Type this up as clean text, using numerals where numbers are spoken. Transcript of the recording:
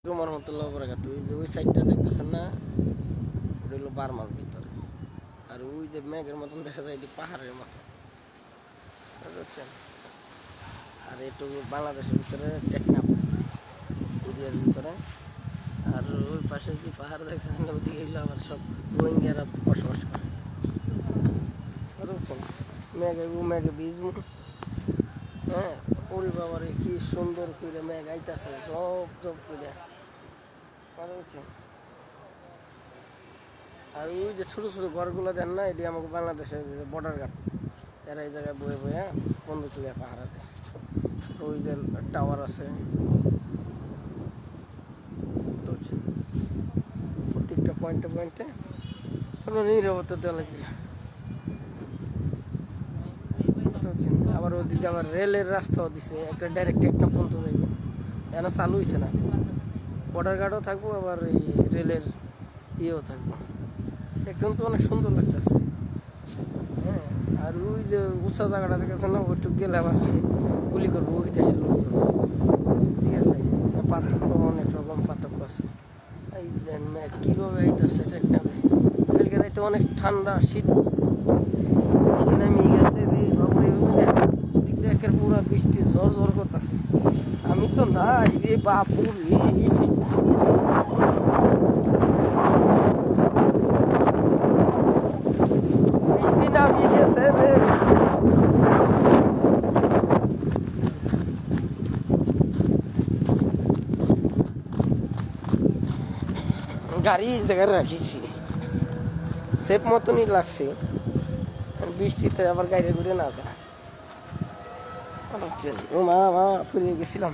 রহমতুল্লাহ বরকাতুহু। ওই যে ওই সাইডটা দেখতেছেন না, ওটা হলো বার্মার ভিতরে। আর ওই যে মেঘের মতন দেখা যায়, এটি পাহাড়ের মতো, বুঝছেন। আর একটু বাংলাদেশের ভিতরে টেকনাফ এরিয়ার ভিতরে। আর ওই পাশে যে পাহাড় দেখতেছেন না, ওদিকে হইলো আবার সব রোহিঙ্গারা বসবাস করে, বুঝছেন। মেঘে বীজ, হ্যাঁ, ওরে বাবারে কি সুন্দর করে মেঘ আইতাছে, জব জব করে, বুঝছেন। আর ওই যে ছোটো ছোটো ঘরগুলো দেন না, এটি আমাকে বাংলাদেশের বর্ডার গার্ড, এরা এই জায়গায় বয়ে বয়ে বন্ধু তুলে পাহারাতে। ওই যে টাওয়ার আছে, প্রত্যেকটা পয়েন্টে পয়েন্টে কোনো নিরাপত্তা দেওয়া লাগবে। আবার ওদিকে আবার রেলের রাস্তাও দিছে, একটা ডাইরেক্ট একটা পর্যন্ত যাইবে, এখনো চালু হয়েছে না। বর্ডার গার্ডও থাকবো, আবার এই রেলের ইয়েও থাকবো, একদম তো অনেক সুন্দর লাগতেছে। হ্যাঁ, আর ওই যে উঁচা জায়গাটা দেখেছে না, ওইটুক গেলে আবার গুলি করবো, ওই দেশের লোকজন, ঠিক আছে। পার্থক্য, অনেক রকম পার্থক্য আছে। এই যে ম্যাক কীভাবে আইতেছে টেকনাফে, কালকে রাইতে অনেক ঠান্ডা শীত পড়ছে, বৃষ্টি নামিয়ে গেছে রে বাবরে, ওদিক দিয়ে একের পুরো বৃষ্টি ঝড় ঝড় করতেছে। আমি তো নাই রে বাপু রে, বৃষ্টি নামিয়ে গেছে রে। গাড়ি এই জায়গায় রাখিছি, সেফ মতনই লাগছে, বৃষ্টিতে আবার গাড়ি ঘুরে না যায়। ও মা মা, ফুরিয়ে গেছিলাম।